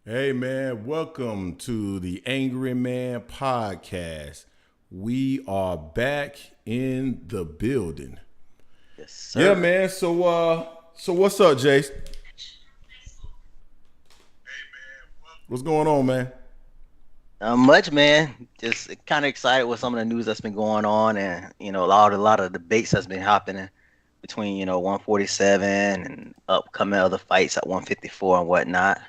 Hey man, welcome to the Angry Man podcast. We are back in the building. Yes, Yeah, sir. man. So what's up, Jace? What's going on, man? Not much, man. Just kind of excited with some of the news that's been going on, and a lot of debates that's been happening between 147 and upcoming other fights at 154 and whatnot.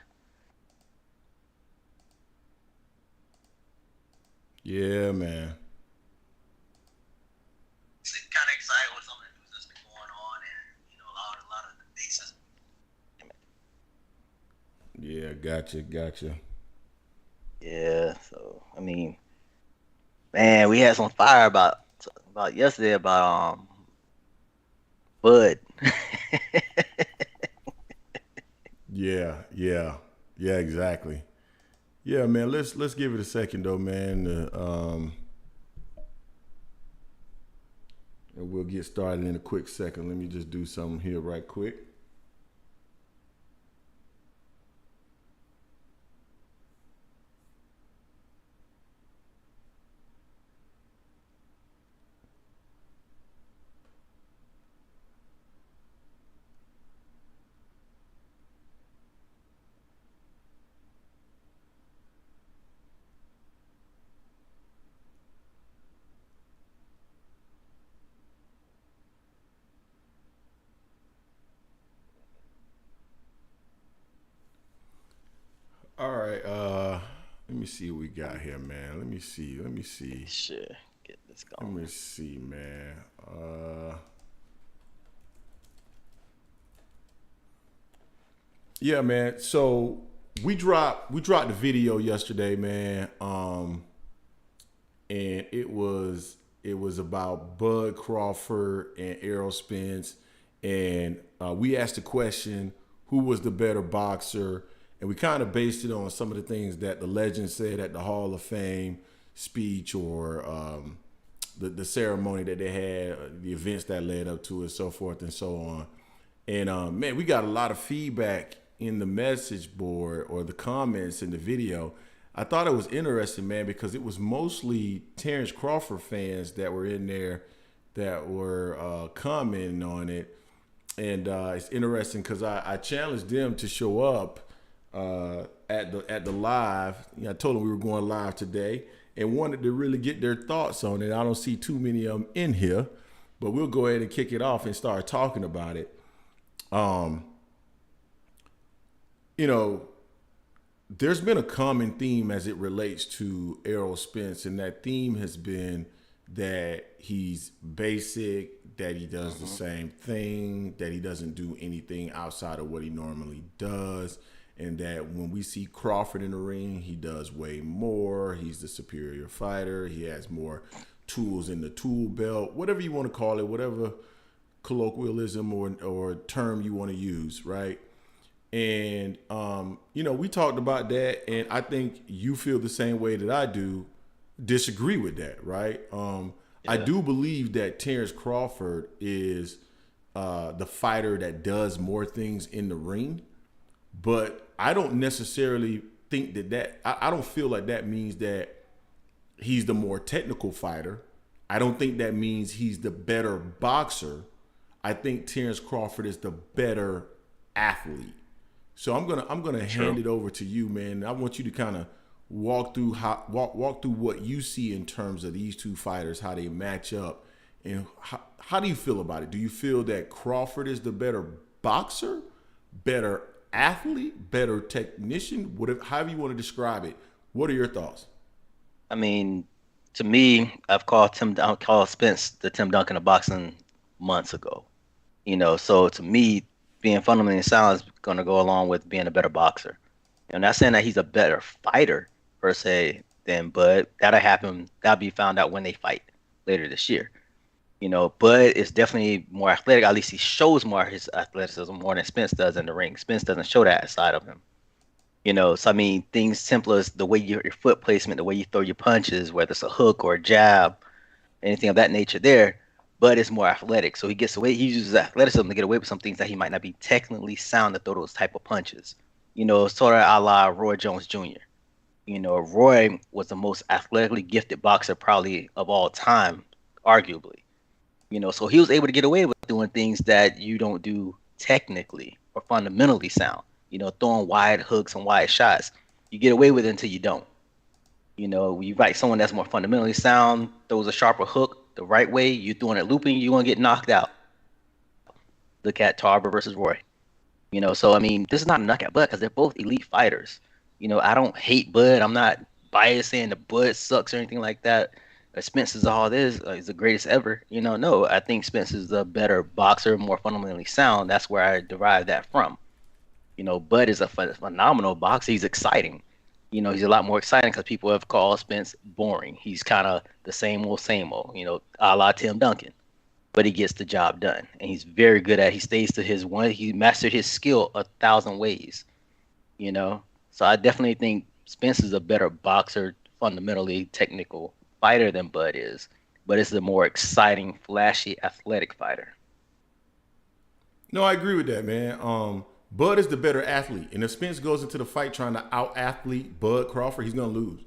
Yeah, man. Kind of excited with some of the news that's been going on, and a lot of debates. Yeah, gotcha. Yeah. So I mean, man, we had some fire about yesterday about Bud. Yeah, exactly. Yeah, man. Let's give it a second though, man. And we'll get started in a quick second. Let me just do something here right quick. All right. Let me see what we got here, man. Let me see. Sure, get this Let going. me see, man. Yeah, man. So we dropped the video yesterday, man. And it was about Bud Crawford and Errol Spence, and we asked the question, who was the better boxer, and we kind of based it on some of the things that the legend said at the Hall of Fame speech or the ceremony that they had, the events that led up to it, so forth and so on. And man, we got a lot of feedback in the message board or the comments in the video. I thought it was interesting, man, because it was mostly Terence Crawford fans that were in there that were commenting on it. And it's interesting because I challenged them to show up at the live. I told them we were going live today and wanted to really get their thoughts on it. I don't see too many of them in here, but we'll go ahead and kick it off and start talking about it. Um, you know, there's been a common theme as it relates to Errol Spence, and that theme has been that he's basic, that he does the Hmm. same thing, that he doesn't do anything outside of what he normally does, and that when we see Crawford in the ring, he does way more. He's the superior fighter. He has more tools in the tool belt, whatever you want to call it, whatever colloquialism or term you want to use, right? And we talked about that, and I think you feel the same way that I do. Disagree with that, right? I Yeah. do believe that Terence Crawford is the fighter that does more things in the ring, but I don't necessarily think I don't feel like that means that he's the more technical fighter. I don't think that means he's the better boxer. I think Terence Crawford is the better athlete. So I'm gonna hand True. it over to you, man. I want you to kind of walk through what you see in terms of these two fighters, how they match up, and how do you feel about it? Do you feel that Crawford is the better boxer, better athlete, better technician, whatever, however you want to describe it? What are your thoughts? I mean, to me, I called Spence the Tim Duncan of boxing months ago. So to me, being fundamentally sound is going to go along with being a better boxer. I'm not saying that he's a better fighter per se than Bud. That'll happen. That'll be found out when they fight later this year. Bud is definitely more athletic. At least he shows more of his athleticism more than Spence does in the ring. Spence doesn't show that side of him. So I mean, things simple as the way your foot placement, the way you throw your punches, whether it's a hook or a jab, anything of that nature there. But it's more athletic, so he gets away. He uses athleticism to get away with some things that he might not be technically sound to throw those type of punches. Sort of a la Roy Jones Jr. Roy was the most athletically gifted boxer probably of all time, arguably. So he was able to get away with doing things that you don't do technically or fundamentally sound. Throwing wide hooks and wide shots. You get away with it until you don't. You fight someone that's more fundamentally sound, throws a sharper hook the right way, you throwing it looping, you're gonna get knocked out. Look at Tarver versus Roy. So I mean, this is not a knockout Bud because they're both elite fighters. I don't hate Bud. I'm not biased saying the Bud sucks or anything like that. Spence is all this is the greatest ever. No, I think Spence is the better boxer, more fundamentally sound. That's where I derive that from. Bud is a phenomenal boxer. He's exciting. He's a lot more exciting because people have called Spence boring. He's kind of the same old, a la Tim Duncan, but he gets the job done, and he's very good at it. He stays to his one. He mastered his skill 1,000 ways, you know. So I definitely think Spence is a better boxer, fundamentally technical fighter than Bud is, but it's the more exciting, flashy, athletic fighter. No, I agree with that, man. Bud is the better athlete, and if Spence goes into the fight trying to out athlete Bud Crawford, he's gonna lose.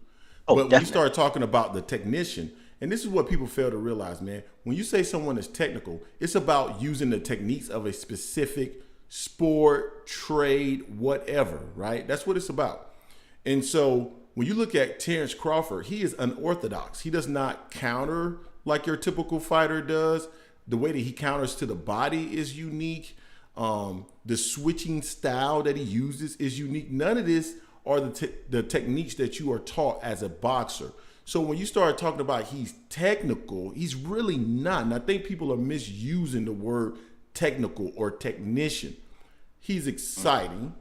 Oh, But when you definitely. start talking about the technician, and this is what people fail to realize, man. When you say someone is technical, it's about using the techniques of a specific sport, trade, whatever, right? That's what it's about. And so when you look at Terence Crawford, he is unorthodox. He does not counter like your typical fighter does. The way that he counters to the body is unique. The switching style that he uses is unique. None of this are the techniques that you are taught as a boxer. So when you start talking about he's technical, he's really not. And I think people are misusing the word technical or technician. He's exciting.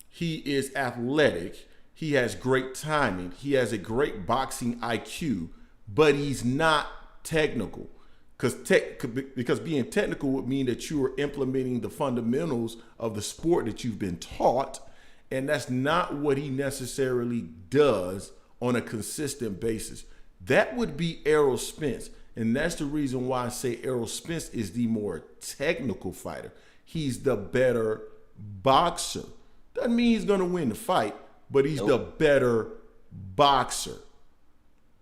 He is athletic. He has great timing. He has a great boxing IQ, but he's not technical. Because being technical would mean that you are implementing the fundamentals of the sport that you've been taught, and that's not what he necessarily does on a consistent basis. That would be Errol Spence, and that's the reason why I say Errol Spence is the more technical fighter. He's the better boxer. Doesn't mean he's going to win the fight, but he's the Nope. better boxer.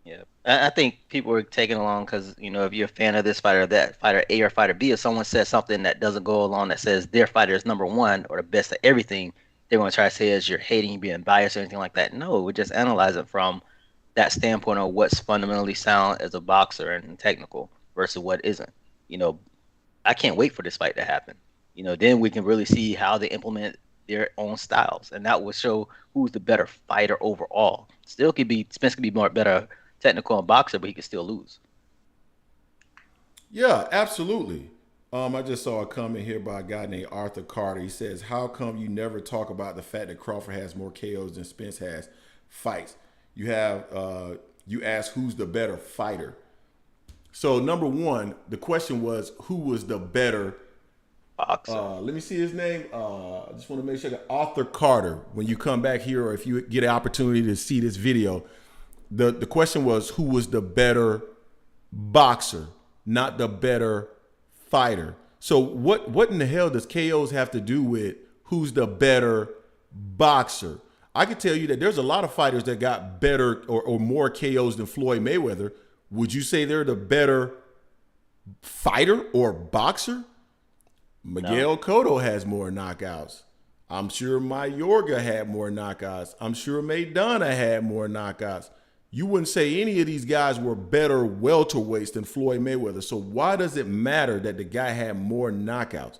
Yeah. I think people are taking along because, if you're a fan of this fighter, that fighter A or fighter B, if someone says something that doesn't go along that says their fighter is number one or the best at everything, they're going to try to say as you're hating, being biased or anything like that. No, we just analyze it from that standpoint of what's fundamentally sound as a boxer and technical versus what isn't. You know, I can't wait for this fight to happen. Then we can really see how they implement their own styles, and that will show who's the better fighter overall. Still could be Spence could be more better technical and boxer, but he could still lose. Yeah, absolutely. I just saw a comment here by a guy named Arthur Carter. He says, "How come you never talk about the fact that Crawford has more KOs than Spence has fights? You ask who's the better fighter. So number one, the question was who was the better. Boxer. Let me see his name. I just want to make sure that Arthur Carter. When you come back here, or if you get an opportunity to see this video, the question was who was the better boxer, not the better fighter. So what in the hell does KOs have to do with who's the better boxer? I can tell you that there's a lot of fighters that got better or more KOs than Floyd Mayweather. Would you say they're the better fighter or boxer? No. Miguel Cotto has more knockouts. I'm sure Mayorga had more knockouts. I'm sure Maidana had more knockouts. You wouldn't say any of these guys were better welterweights than Floyd Mayweather. So why does it matter that the guy had more knockouts?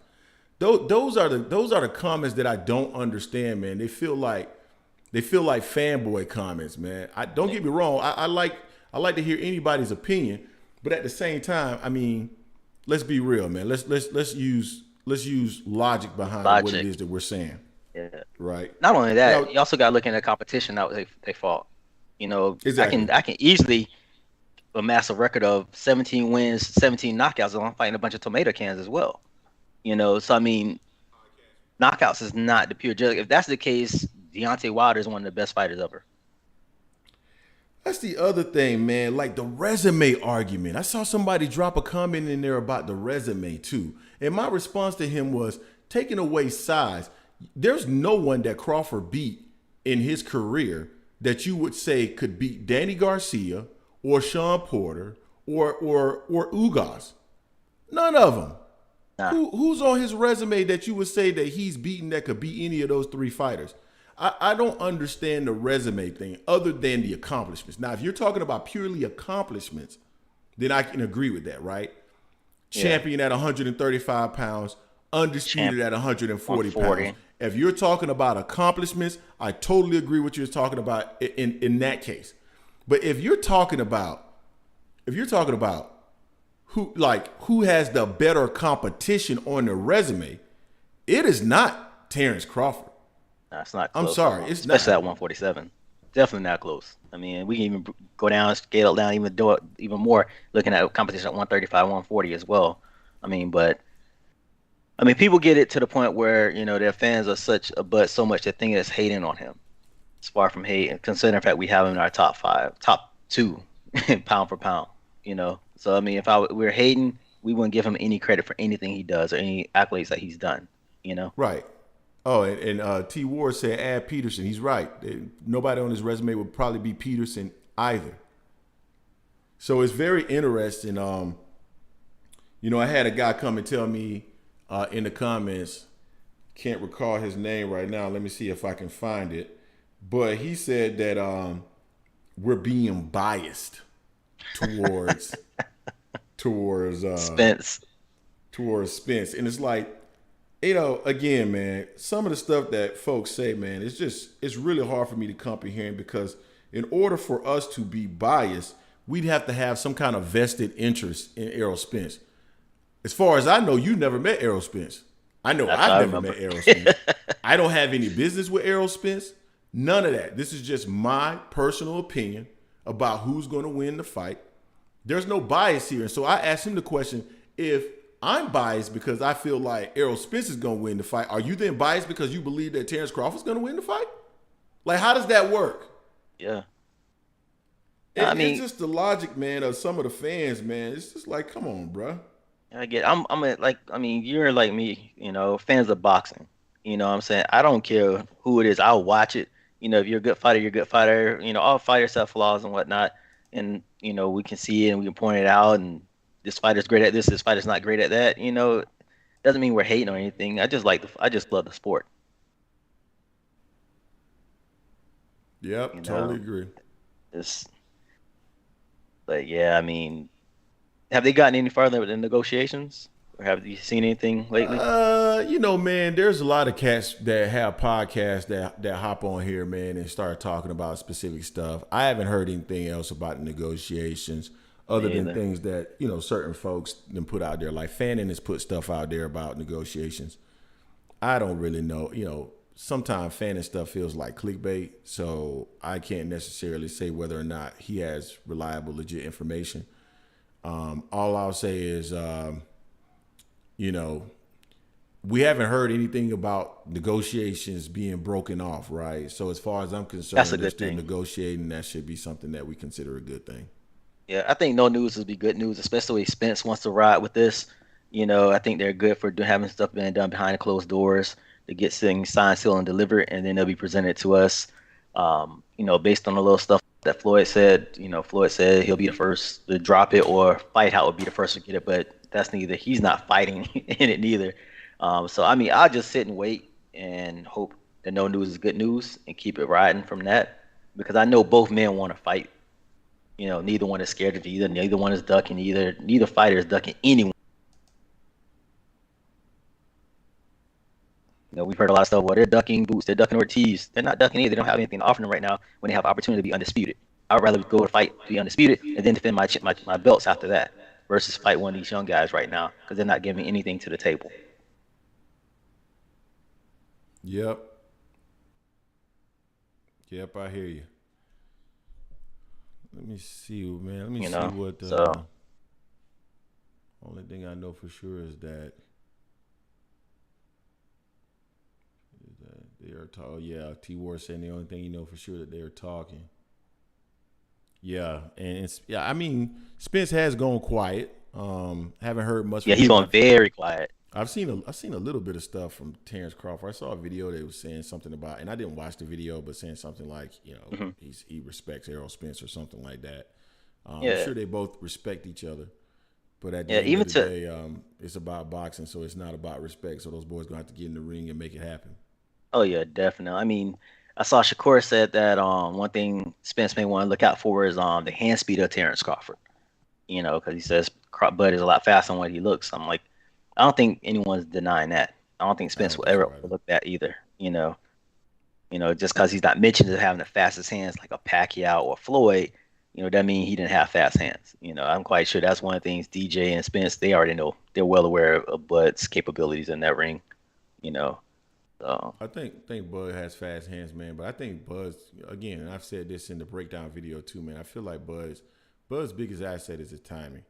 Those are the comments that I don't understand, man. They feel like fanboy comments, man. I don't get me wrong. I like to hear anybody's opinion, but at the same time, I mean, let's be real, man. Let's use logic behind what it Logic. is that we're saying, Yeah. right? Not only Now, that, you also got to look at the competition that they fought. I exactly. can easily amass a record of 17 wins, 17 knockouts, and I'm fighting a bunch of tomato cans as well. So I mean, knockouts is not the pure judge. If that's the case, Deontay Wilder is one of the best fighters ever. That's the other thing, man. Like the resume argument. I saw somebody drop a comment in there about the resume too. And my response to him was taking away size. there's no one that Crawford beat in his career that you would say could beat Danny Garcia or Sean Porter or Ugas. None of them. Nah, Who's on his resume that you would say that he's beaten that could beat any of those three fighters? I don't understand the resume thing other than the accomplishments. Now, if you're talking about purely accomplishments, then I can agree with that, right? yeah, Champion at 135 pounds, undisputed at 140 pounds. 140. If you're talking about accomplishments, I totally agree with you was talking about in that case. But if you're talking about who has the better competition on the resume, it is not Terence Crawford. Nah, it's not I'm close. sorry, it's Especially not. at 147. Definitely not close. I mean, we can even go down, scale it down, even do it even more, looking at competition at 135, 140 as well. I mean, but I mean, people get it to the point where their fans are so much they think it's hating on him. It's far from hate, and considering the fact we have him in our top five, top two, pound for pound. So I mean, if we were hating, we wouldn't give him any credit for anything he does or any accolades that he's done. You know. Right. Oh, and T. Ward said add Peterson. He's right. Nobody on his resume would probably be Peterson either. So it's very interesting. I had a guy come and tell me in the comments, can't recall his name right now. Let me see if I can find it. But he said that we're being biased towards towards Spence. towards Spence, and it's like, again, man, some of the stuff that folks say, man, it's really hard for me to comprehend because in order for us to be biased, we'd have to have some kind of vested interest in Errol Spence. As far as I know, you never met Errol Spence. I know That's what I I've never remember. met Errol Spence. I don't have any business with Errol Spence. None of that. This is just my personal opinion about who's going to win the fight. There's no bias here. And so I asked him the question, if I'm biased because I feel like Errol Spence is going to win the fight, are you then biased because you believe that Terence Crawford's going to win the fight? Like, how does that work? Yeah. It's just the logic, man, of some of the fans, man. It's just like, come on, bro. I get. I mean, you're like me. Fans of boxing. You know what I'm saying? I don't care who it is. I'll watch it. If you're a good fighter, you're a good fighter. All fighters have flaws and whatnot, and we can see it and we can point it out. And this fighter's great at this. This fighter's not great at that. Doesn't mean we're hating or anything. I just love the sport. Yep, You totally know, agree. it's But yeah, I mean, have they gotten any further with the negotiations, or have you seen anything lately? Man, there's a lot of cats that have podcasts that hop on here, man, and start talking about specific stuff. I haven't heard anything else about the negotiations other Me than either. things that, certain folks then put out there. Like Fannin has put stuff out there about negotiations. I don't really know. Sometimes Fannin stuff feels like clickbait, so I can't necessarily say whether or not he has reliable, legit information. All I'll say is, you know, we haven't heard anything about negotiations being broken off, right? So as far as I'm concerned, That's a they're good still thing. negotiating. That should be something that we consider a good thing. Yeah, I think no news would be good news, especially if Spence wants to ride with this. I think they're good for having stuff being done behind closed doors to get things signed, sealed, and delivered, and then they'll be presented to us. Based on the little stuff that Floyd said. Floyd said he'll be the first to drop it, or Fight Out would be the first to get it, but that's neither. He's not fighting in it neither. So I mean, I'll just sit and wait and hope that no news is good news and keep it riding from that, because I know both men want to fight. Neither one is scared of either. Neither one is ducking either. Neither fighter is ducking anyone. We've heard a lot of stuff. Well, they're ducking Boots. They're ducking Ortiz. They're not ducking either. They don't have anything to offer them right now when they have opportunity to be undisputed. I'd rather go to fight, be undisputed, and then defend my belts after that versus fight one of these young guys right now, because they're not giving anything to the table. Yep. Yep, I hear you. Let me see, man. Let me You see know, what. so Only thing I know for sure is that they are talking. Yeah, T. Ward saying the only thing you know for sure that they are talking. Yeah, and I mean, Spence has gone quiet. Haven't heard much yeah, from he's him. going very quiet. I've seen a little bit of stuff from Terence Crawford. I saw a video that was saying something about, and I didn't watch the video, but saying something like, Hmm. he respects Errol Spence or something like that. I'm Yeah, sure they both respect each other, but at yeah. the end Even of the to day, it's about boxing, so it's not about respect. So those boys gonna have to get in the ring and make it happen. Oh yeah, definitely. I mean, I saw Shakur said that one thing Spence may want to look out for is the hand speed of Terrence Crawford. Because he says Bud is a lot faster than what he looks. I'm like, I don't think anyone's denying that. I don't think I Spence don't will think ever so either. overlook that either. Just because he's not mentioned as having the fastest hands like a Pacquiao or Floyd, that means he didn't have fast hands. I'm quite sure that's one of the things DJ and Spence they already know. They're well aware of Bud's capabilities in that ring. You know, so I think Bud has fast hands, man. But I think Bud's again. And I've said this in the breakdown video too, man. I feel like Bud's biggest asset is his timing.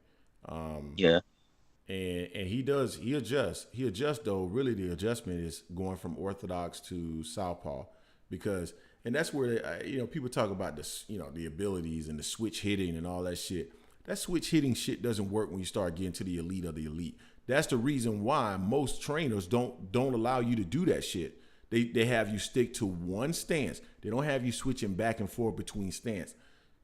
Um, yeah. and he adjusts though. Really, the adjustment is going from orthodox to southpaw, because and that's where people talk about this, the abilities and the switch hitting and all that shit. That switch hitting shit doesn't work when you start getting to the elite of the elite. That's the reason why most trainers don't allow you to do that shit. They have you stick to one stance. They don't have you switching back and forth between stance.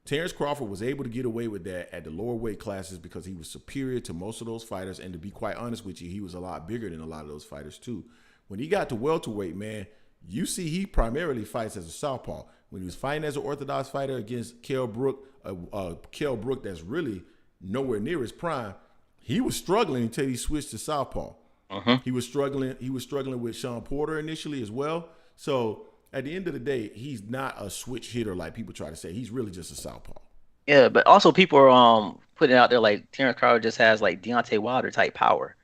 Terence Crawford was able to get away with that at the lower weight classes because he was superior to most of those fighters. And to be quite honest with you, he was a lot bigger than a lot of those fighters too. When he got to welterweight, man, you see he primarily fights as a southpaw. When he was fighting as an orthodox fighter against Kell Brook that's really nowhere near his prime, he was struggling until he switched to southpaw. Hmm. He was struggling. He was struggling with Sean Porter initially as well. So at the end of the day, he's not a switch hitter like people try to say. He's really just a southpaw. Yeah, but also people are putting it out there like Terrence Crawford just has like Deontay Wilder type power.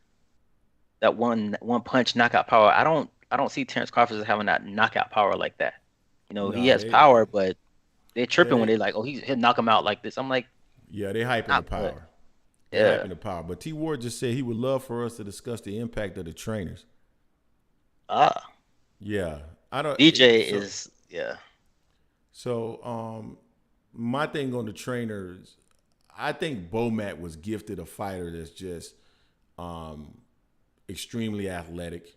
That one punch knockout power. I don't see Terrence Crawford as having that knockout power like that. He Nah, has they power, but they're yeah tripping when they they're like, oh, he'll knock him out like this. I'm like, yeah they hyping the not but power. They yeah. hyping the power. But T Ward just said he would love for us to discuss the impact of the trainers. Ah, Yeah, I don't. DJ So is yeah. my thing on the trainers, I think Bomac was gifted a fighter that's just um, extremely athletic,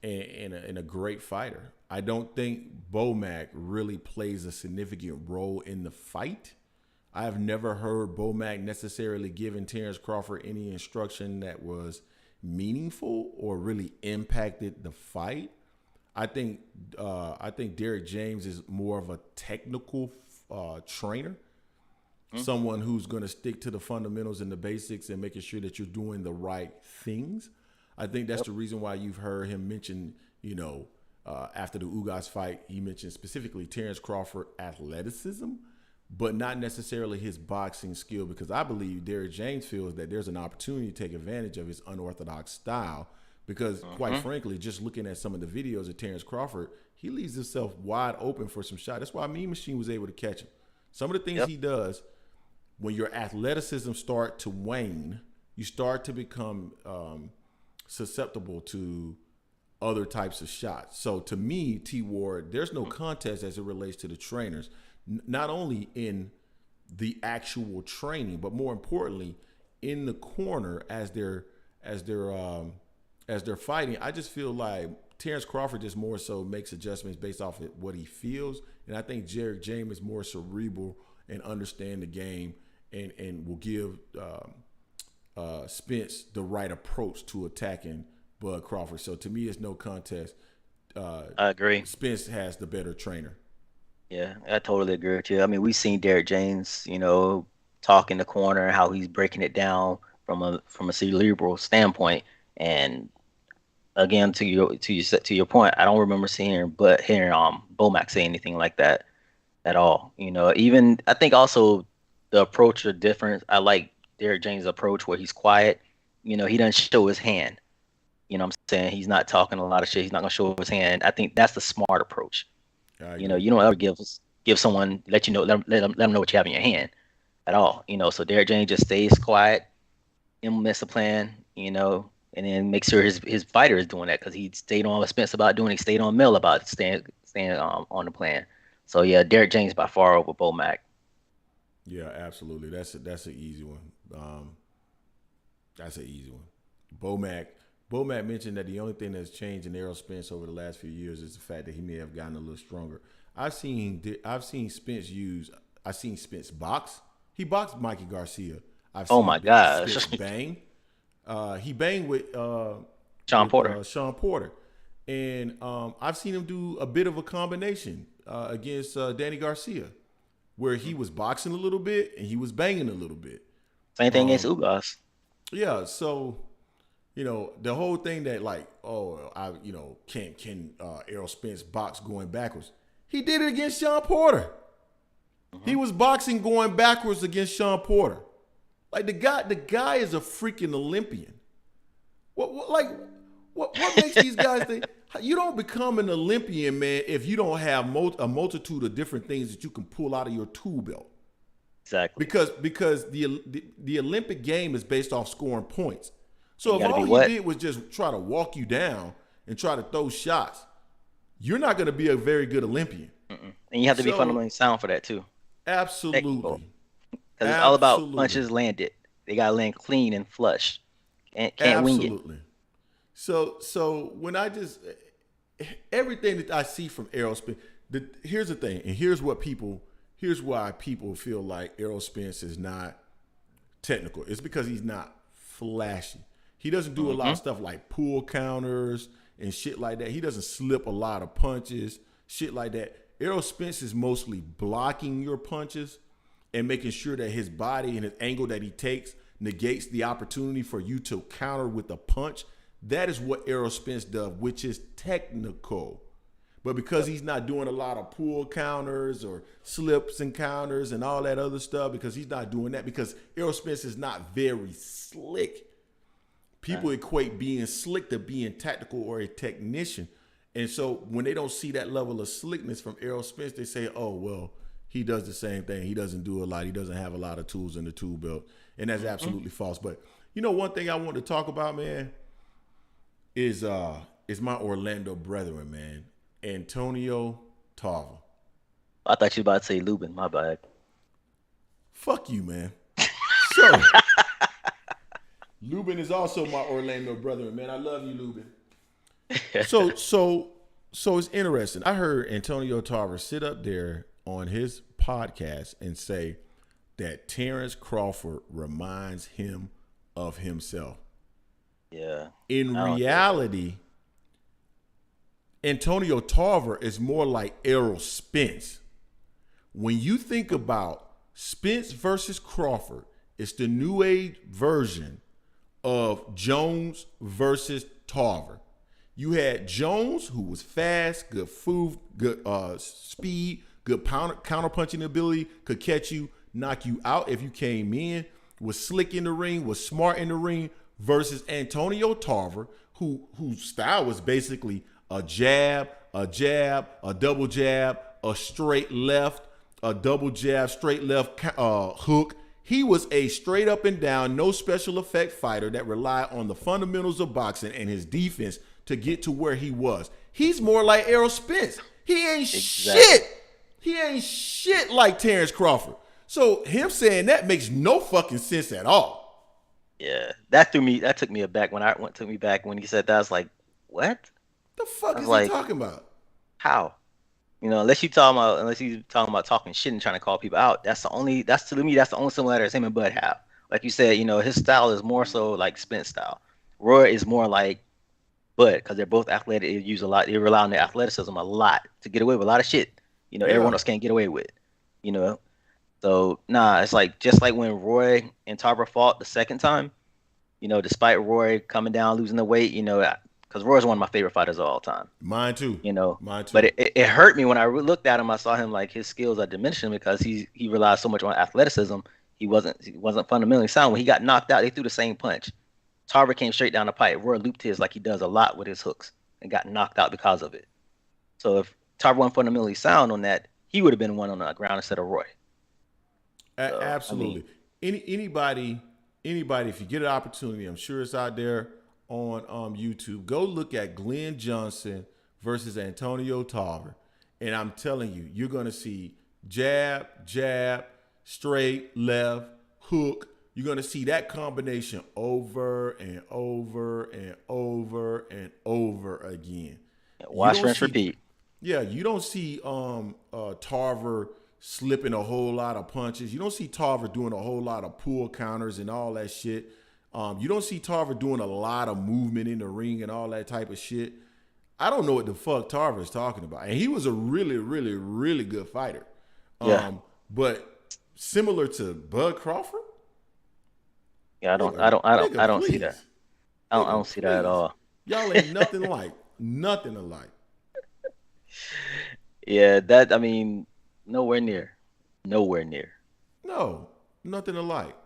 and a great fighter. I don't think Bomac really plays a significant role in the fight. I have never heard Bomac necessarily giving Terence Crawford any instruction that was meaningful or really impacted the fight. I think Derek James is more of a technical trainer, Hmm? someone who's going to stick to the fundamentals and the basics and making sure that you're doing the right things. I think that's Yep. the reason why you've heard him mention, after the Ugas fight, he mentioned specifically Terence Crawford athleticism, but not necessarily his boxing skill, because I believe Derek James feels that there's an opportunity to take advantage of his unorthodox style. Because quite Hmm. frankly, just looking at some of the videos of Terence Crawford, he leaves himself wide open for some shots. That's why Mean Machine was able to catch him. Some of the things Yep. he does, when your athleticism start to wane, you start to become susceptible to other types of shots. So to me, T Ward, there's no contest as it relates to the trainers, not only in the actual training, but more importantly, in the corner as they're as they're fighting. I just feel like Terence Crawford just more so makes adjustments based off of what he feels, and I think Derek James is more cerebral and understand the game, and will give Spence the right approach to attacking Bud Crawford. So to me, it's no contest. Uh, I agree. Spence has the better trainer. Yeah, I totally agree with you. I mean, we've seen Derek James, talk in the corner, how he's breaking it down from a cerebral standpoint. And again, to your point, I don't remember hearing Bomac say anything like that at all. Even I think also the approach are different. I like Derek James' approach where he's quiet. He doesn't show his hand. What I'm saying? He's not talking a lot of shit. He's not gonna show his hand. I think that's the smart approach. I agree. You don't ever give someone let you know let them know what you have in your hand at all. So Derek James just stays quiet, implements the plan, and then make sure his fighter is doing that because he stayed on Spence about doing it. He stayed on Mill about staying on the plan. So yeah, Derek James by far over Bo Mac. Yeah, absolutely. That's an easy one. That's an easy one. Bomac. Bomac mentioned that the only thing that's changed in Errol Spence over the last few years is the fact that he may have gotten a little stronger. I've seen Spence box. He boxed Mikey Garcia. I've Oh seen my gosh. Spence bang. He banged Sean Porter. Sean Porter, and I've seen him do a bit of a combination against Danny Garcia, where he was boxing a little bit and he was banging a little bit. Same thing against Ugas. Yeah, so the whole thing that like, can Errol Spence box going backwards? He did it against Sean Porter. He was boxing going backwards against Sean Porter. Like the guy is a freaking Olympian. What makes these guys think you don't become an Olympian, man, if you don't have a multitude of different things that you can pull out of your tool belt? Exactly. Because the Olympic game is based off scoring points. So if all he did was just try to walk you down and try to throw shots, you're not going to be a very good Olympian. And you have to be fundamentally sound for that too. Absolutely. Because it's all about punches landed. They got to land clean and flush. Can't wing it. Absolutely. So when everything that I see from Errol Spence, here's the thing, and here's why people feel like Errol Spence is not technical. It's because he's not flashy. He doesn't do a lot of stuff like pull counters and shit like that. He doesn't slip a lot of punches, shit like that. Errol Spence is mostly blocking your punches and making sure that his body and his angle that he takes negates the opportunity for you to counter with a punch. That is what Errol Spence does, which is technical. But because he's not doing a lot of pull counters or slips and counters and all that other stuff, because he's not doing that, because Errol Spence is not very slick. People equate being slick to being tactical or a technician. And so when they don't see that level of slickness from Errol Spence, they say, oh, well, he does the same thing. He doesn't do a lot. He doesn't have a lot of tools in the tool belt. And that's absolutely false. But one thing I want to talk about, man, is my Orlando brethren, man. Antonio Tarver. I thought you were about to say Lubin. My bad. Fuck you, man. So, Lubin is also my Orlando brethren, man. I love you, Lubin. So it's interesting. I heard Antonio Tarver sit up there on his podcast and say that Terence Crawford reminds him of himself. Yeah. In reality, Antonio Tarver is more like Errol Spence. When you think about Spence versus Crawford, it's the new age version of Jones versus Tarver. You had Jones, who was fast, good food, good speed, good counter punching ability, could catch you, knock you out if you came in, was slick in the ring, was smart in the ring, versus Antonio Tarver, whose style was basically a jab, a double jab, a straight left, a double jab, straight left hook. He was a straight up and down, no special effect fighter that relied on the fundamentals of boxing and his defense to get to where he was. He's more like Errol Spence. He ain't shit. He ain't shit like Terence Crawford. So him saying that makes no fucking sense at all. Yeah, that took me aback took me back when he said that. I was like, what? The fuck is he talking about? How? Unless he's talking about talking shit and trying to call people out. That's to me that's the only similarities him and Bud have. Like you said, his style is more so like Spence style. Roy is more like Bud because they're both athletic. They rely on their athleticism a lot to get away with a lot of shit. Everyone else can't get away with. So it's like just like when Roy and Tarver fought the second time. Despite Roy coming down, losing the weight, because Roy's one of my favorite fighters of all time. Mine too. Mine too. But it hurt me when I looked at him. I saw him like his skills are diminishing because he relies so much on athleticism. He wasn't fundamentally sound. When he got knocked out, they threw the same punch. Tarver came straight down the pipe. Roy looped his like he does a lot with his hooks and got knocked out because of it. So if Tarver wasn't fundamentally sound on that, he would have been one on the ground instead of Roy. So, absolutely. Anybody, if you get an opportunity, I'm sure it's out there on YouTube. Go look at Glenn Johnson versus Antonio Tarver, and I'm telling you, you're gonna see jab, straight, left, hook, You're gonna see that combination over and over and over and over again. You Wash, don't rinse, see, repeat. yeah, you don't see Tarver slipping a whole lot of punches. You don't see Tarver doing a whole lot of pull counters and all that shit. You don't see Tarver doing a lot of movement in the ring and all that type of shit. I don't know what the fuck Tarver is talking about. And he was a really, really, really good fighter. Yeah, But similar to Bud Crawford, yeah. nigga, I don't see that. please. I Nigga, don't see that at please. all. Y'all ain't nothing like. Nothing alike. Yeah, that. I mean, nowhere near, nowhere near. No, nothing alike.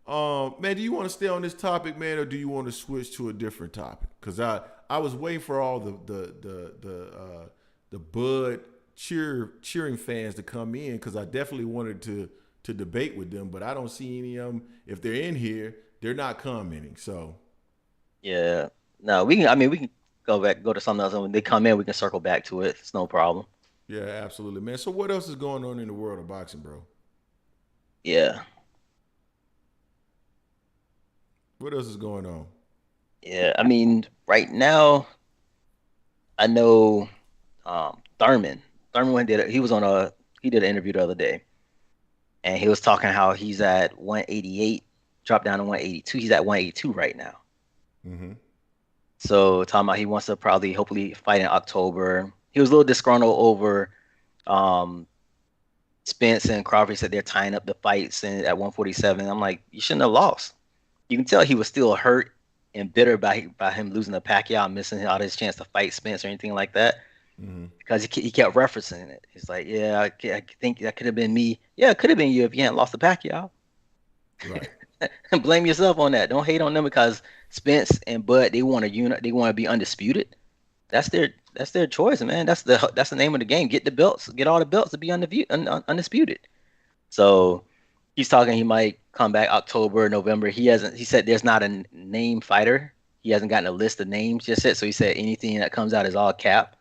Man, do you want to stay on this topic, man, or do you want to switch to a different topic? Cause I was waiting for all the Bud cheering fans to come in, because I definitely wanted to debate with them, but I don't see any of them. If they're in here, they're not commenting. So Yeah. No, we can. I mean, we can go to something else, and when they come in, we can circle back to it. It's no problem. yeah, absolutely, man. So what else is going on in the world of boxing, bro? Yeah. What else is going on? Yeah. I mean, right now, I know Thurman. Thurman he was on he did an interview the other day, and he was talking how he's at 188, dropped down to 182. He's at 182 right now. Mm-hmm. So talking about he wants to probably hopefully fight in October. He was a little disgruntled over um Spence and Crawford said they're tying up the fights and at 147. I'm like, you shouldn't have lost. You can tell he was still hurt and bitter by him losing to Pacquiao and missing out his chance to fight Spence or anything like that, Mm-hmm. because he kept referencing it. He's like, yeah, I think that could have been me. Yeah, it could have been you if you hadn't lost to Pacquiao. Right. Blame yourself on that. Don't hate on them because Spence and Bud they want to unit. They want to be undisputed. That's their choice, man. That's the name of the game. Get the belts. Get all the belts to be undisputed. So he's talking. He might come back October, November. He hasn't. He said there's not a name fighter. He hasn't gotten a list of names just yet. So he said anything that comes out is all cap.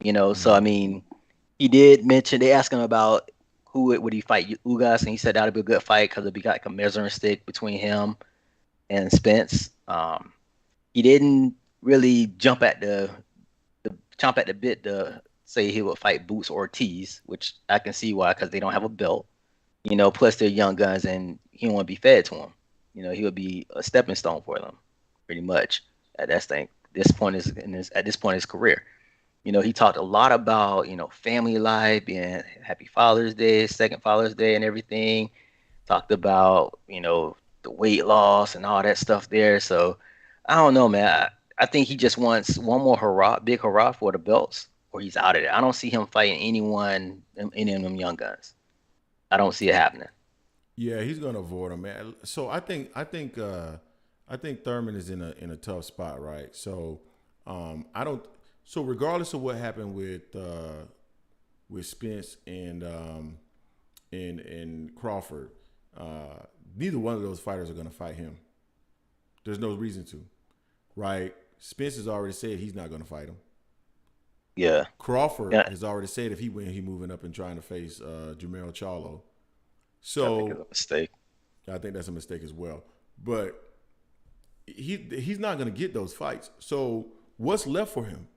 So I Mm-hmm. mean, he did mention they asked him about would he fight Ugas, and he said that'd be a good fight because it'd be like a measuring stick between him and Spence. He didn't really chomp at the bit to say he would fight Boots Ortiz, which I can see why because they don't have a belt. Plus they're young guns and he don't want to be fed to them. He would be a stepping stone for them, pretty much at that thing. At this point in his career. He talked a lot about family life, being Happy Father's Day, second Father's Day, and everything. Talked about the weight loss and all that stuff there. So I don't know, man. I think he just wants one more hurrah, big hurrah for the belts, or he's out of it. I don't see him fighting any of them young guns. I don't see it happening. Yeah, he's gonna avoid him, man. So I think Thurman is in a tough spot, right? So I don't. So regardless of what happened with Spence and Crawford, neither one of those fighters are gonna fight him. There's no reason to, right? Spence has already said he's not gonna fight him. Yeah, Crawford yeah. has already said if he win, he moving up and trying to face Jamel Charlo. I think it's So a mistake. I think that's a mistake as well. But he's not going to get those fights. So what's left for him?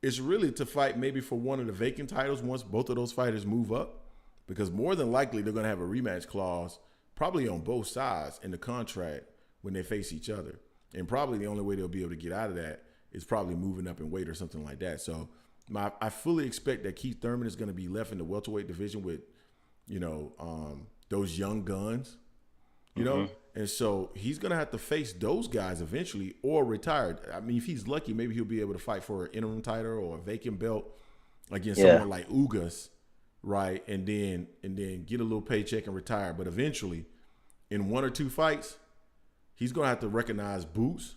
It's really to fight maybe for one of the vacant titles once both of those fighters move up, because more than likely they're going to have a rematch clause probably on both sides in the contract when they face each other. And probably the only way they'll be able to get out of that is probably moving up in weight or something like that. So I fully expect that Keith Thurman is going to be left in the welterweight division with, those young guns, you know? Hmm. And so he's going to have to face those guys eventually or retire. I mean, if he's lucky, maybe he'll be able to fight for an interim title or a vacant belt against Yeah, someone like Ugas, right? And then get a little paycheck and retire. But eventually, in one or two fights, he's going to have to recognize Boots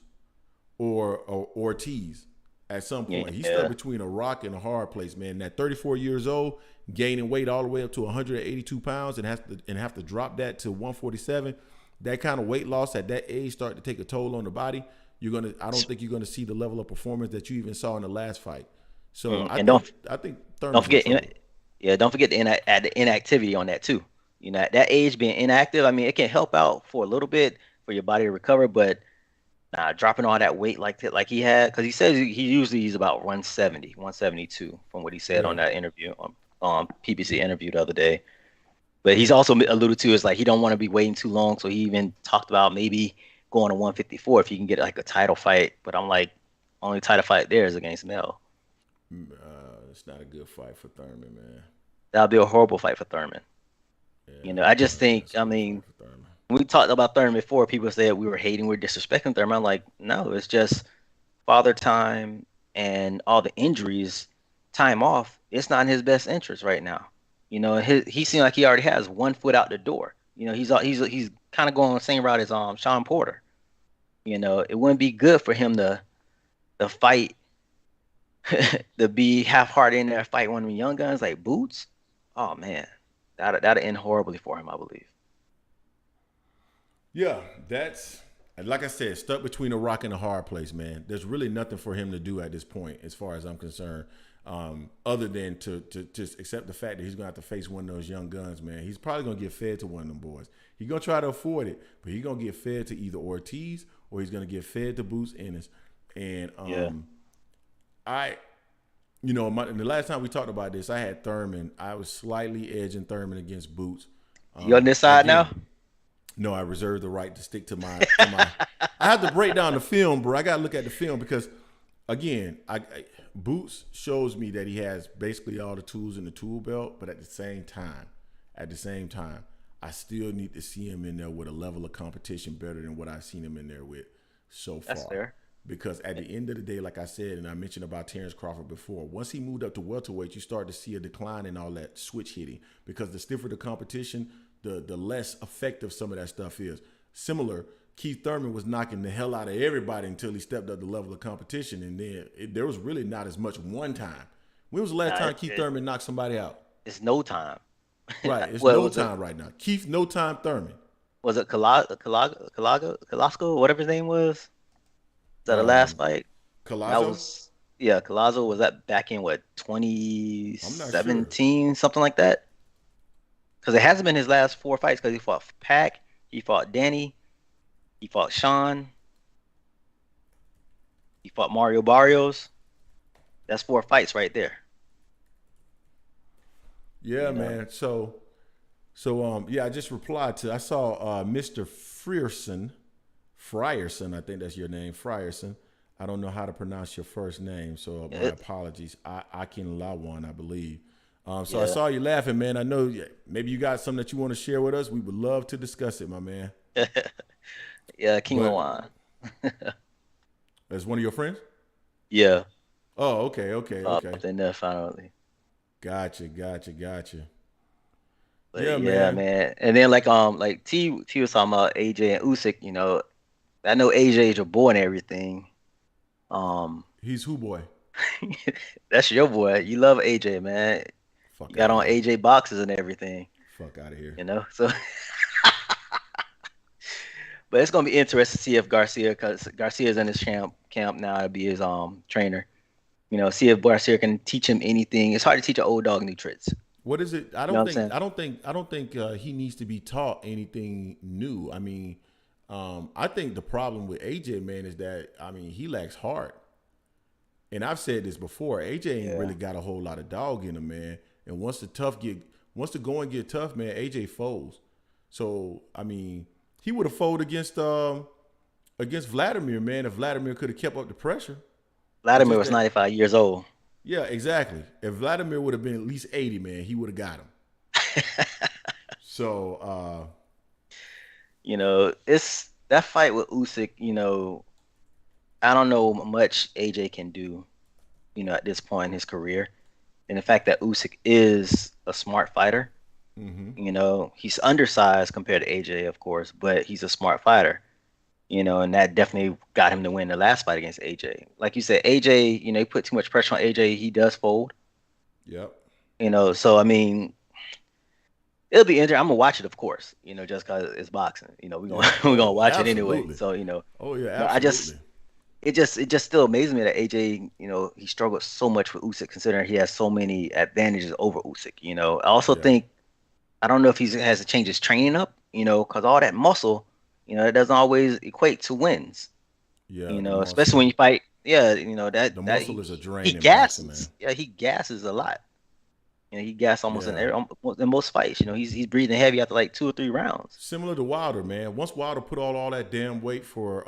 or Ortiz at some point. He's stuck yeah, between a rock and a hard place, man. At 34 years old, gaining weight all the way up to 182 pounds and have to drop that to 147. That kind of weight loss at that age start to take a toll on the body. I don't think you're gonna see the level of performance that you even saw in the last fight. So mm. I And think I think don't Thurman's in forget, trouble. yeah, don't forget the inactivity on that too. You know, at that age being inactive, I mean, it can help out for a little bit for your body to recover, but dropping all that weight like that, like he had, because he says he usually he's about 170, 172 from what he said on Yeah. that interview on PBC interview the other day. But he's also alluded to is like he don't want to be waiting too long, so he even talked about maybe going to 154 if he can get like a title fight. But I'm like, only title fight there is against Mel. It's not a good fight for Thurman, man. That'll be a horrible fight for Thurman. You know, Yeah, I just think, that's a I good fight mean, for Thurman. when we talked about Thurman before, people said we were hating, we are disrespecting Thurman. I'm like, no, it's just father time and all the injuries, time off. It's not in his best interest right now. You know, he seemed like he already has one foot out the door. You know, he's kind of going the same route as Sean Porter. You know, it wouldn't be good for him to fight to be half-hearted in there, fight one of the young guns like Boots. Oh man, that'd end horribly for him, I believe. Yeah, that's like I said, stuck between a rock and a hard place, man. There's really nothing for him to do at this point, as far as I'm concerned, other than to just accept the fact that he's gonna have to face one of those young guns, man. He's probably gonna get fed to one of them boys. He's gonna try to afford it, but he's gonna get fed to either Ortiz or he's gonna get fed to Boots Ennis. And Yeah. I, the last time we talked about this, I had Thurman. I was slightly edging Thurman against Boots. You on this side now? Again, no, I reserve the right to stick to my. I have to break down the film, bro. I got to look at the film because, again, Boots shows me that he has basically all the tools in the tool belt, but at the same time, I still need to see him in there with a level of competition better than what I've seen him in there with so That's far. fair. Because at the end of the day, like I said, and I mentioned about Terence Crawford before, once he moved up to welterweight, you start to see a decline in all that switch hitting. Because the stiffer the competition, the less effective some of that stuff is. Similar, Keith Thurman was knocking the hell out of everybody until he stepped up the level of competition, and then there was really not as much one time. When was the last Nah, time Keith Thurman knocked somebody out? it's no time. Right, it's Well, no time right now. Keith, no time Thurman. was it Colasco, whatever his name was? Is that the last Um, fight? That Collazo, was yeah, Colasco. Was that back in what I'm not sure. 2017, something like that? Because it hasn't been his last four fights. Because he fought Pac, he fought Danny, he fought Sean, he fought Mario Barrios. That's four fights right there. Yeah, You know, man. So yeah, I just replied to. I saw Mr. Frierson. I think that's your name, Frierson. I don't know how to pronounce your first name, so my it, apologies. I can Lawan, I believe. So I yeah, saw you laughing, man. I know maybe you got something that you want to share with us. We would love to discuss it, my man. yeah, King But Lawan. as one of your friends? Yeah, Oh, okay, okay, okay. popped in there finally. Gotcha. But Yeah, yeah, man. man. And then like T was talking about AJ and Usyk. You know, I know AJ is your boy and everything. Um, He's who boy? that's your boy. You love AJ, man. You Fuck got out of on here. AJ boxes and everything. Fuck out of here. You know, so but it's gonna be interesting to see if Garcia, because Garcia's in his camp now to be his trainer. You know, see if Garcia can teach him anything. It's hard to teach an old dog new tricks. What is it? I You know don't what I'm think. saying? I don't think. I don't think he needs to be taught anything new. I mean, I think the problem with AJ, man, is that he lacks heart. And I've said this before. AJ ain't Yeah. really got a whole lot of dog in him, man. And once the going get tough, man, AJ folds. So he would have folded against Vladimir, man, if Vladimir could have kept up the pressure. It's Vladimir just was that, 95 years old. yeah, exactly. If Vladimir would have been at least 80, man, he would have got him. So, You know, it's that fight with Usyk. You know, I don't know much AJ can do. You know, at this point in his career, and the fact that Usyk is a smart fighter. You know, he's undersized compared to AJ, of course, but he's a smart fighter. You know, and that definitely got him to win the last fight against AJ. Like you said, AJ, you know, he put too much pressure on AJ. He does fold. yep. You know, so I mean, it'll be interesting. I'm gonna watch it, of course. You know, just because it's boxing. You know, we're gonna Yeah. we're Oh, gonna watch it anyway. absolutely. So you know, Oh, yeah, I just absolutely. it just still amazes me that AJ, you know, he struggled so much with Usyk, considering he has so many advantages over Usyk. You know, I also Yeah. think I don't know if he has to change his training up, because all that muscle, it doesn't always equate to wins. Yeah, the Especially when muscle. you fight. Yeah, The that muscle is a he drain in boxing, gasses. man. Yeah, he gasses a lot. He gassed almost Yeah. in most fights. He's breathing heavy after like 2 or 3 rounds. Similar to Wilder, man. Once Wilder put all that damn weight for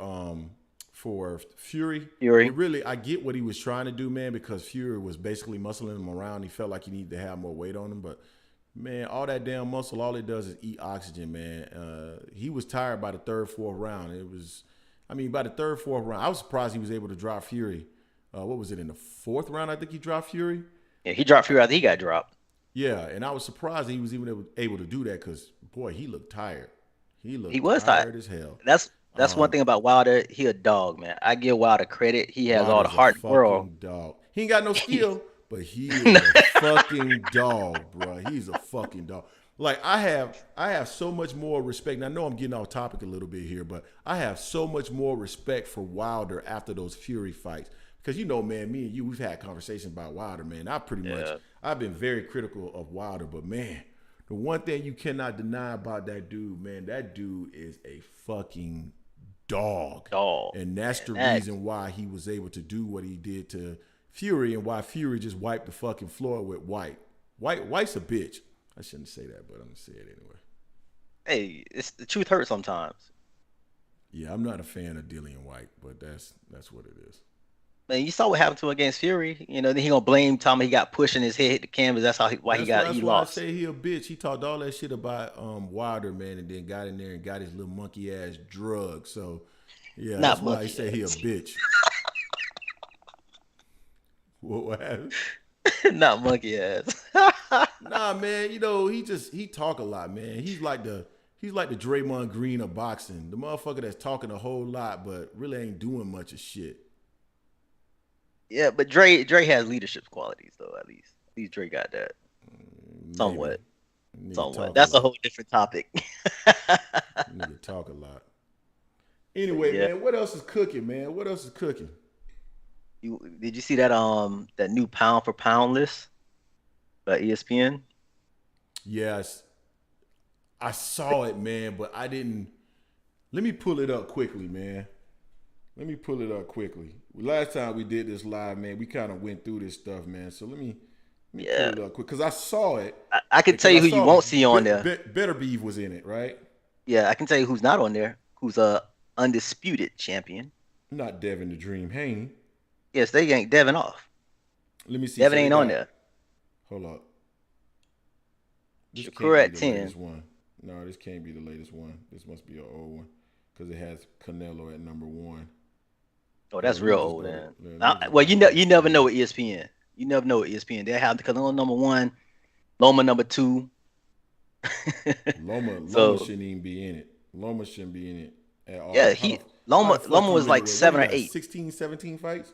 Fury, it Fury. really I get what he was trying to do, man, because Fury was basically muscling him around. He felt like he needed to have more weight on him, but man, all that damn muscle, all it does is eat oxygen, man. He was tired by the third, fourth round. By the third, fourth round, I was surprised he was able to drop Fury. What was it in the fourth round? I think he dropped Fury. Yeah, he dropped Fury after he got dropped. Yeah, and I was surprised he was even able to do that because boy, he looked tired. He He looked was tired. tired as hell. That's one Um, thing about Wilder. He a dog, man. I give Wilder credit. He has all the Wilder's a heart in the world. fucking dog. He ain't got no skill, but he is a fucking dog, bro. He's a fucking dog. Like I have so much more respect. And I know I'm getting off topic a little bit here, but I have so much more respect for Wilder after those Fury fights. Because man, me and you, we've had conversations about Wilder, man. Yeah. I've been very critical of Wilder, but man, the one thing you cannot deny about that dude, man, that dude is a fucking dog. Dog. And that's Man, the that reason why he was able to do what he did to Fury and why Fury just wiped the fucking floor with White. White's a bitch. I shouldn't say that, but I'm gonna say it anyway. hey, it's the truth hurts sometimes. Yeah, I'm not a fan of Dillian White, but that's what it is. Man, you saw what happened to him against Fury. Then he gonna blame Tommy. He got pushed in his head hit the canvas. That's why he That's why I lost. say he a bitch. He talked all that shit about Wilder, man, and then got in there and got his little monkey ass drug. So yeah, that's Not why I monkey say he a ass. bitch. What happened? Not monkey ass. Nah, man, he talk a lot, man. He's like the Draymond Green of boxing. The motherfucker that's talking a whole lot but really ain't doing much of shit. Yeah, but Dre has leadership qualities though. At least Dre got that Maybe. somewhat. Nigga Somewhat. talk a That's a lot. whole different topic. Nigga talk a lot. But Anyway, yeah, man, what else is cooking, man? What else is cooking? did you see that new pound for pound list by ESPN? Yes, I saw it, man, but I didn't. Let me pull it up quickly, man. Let me pull it up quickly. Last time we did this live, man, we kind of went through this stuff, man. So let me pull Yeah, it up quick because I saw it. I can tell Because you I who you saw won't see on there. Better Beef was in it, right? Yeah, I can tell you who's not on there. Who's a undisputed champion? Not Devin the Dream Haney. Yes, they ain't Devin off. Let me see. Devin So they ain't on got. there. Hold up. This Shakur can't be at the 10. latest one. No, this can't be the latest one. This must be an old one because it has Canelo at number one. Oh, Hold that's on, let me real just old, go to. man. Let me just Well, go to you never know ESPN. with ESPN. You never know with ESPN. They have the Canelo number one, Loma number two. Loma So shouldn't even be in it. Loma shouldn't be in it at yeah, all. he How Loma the fuck Loma you was in it like with what he seven or got? eight. 16, 17 fights?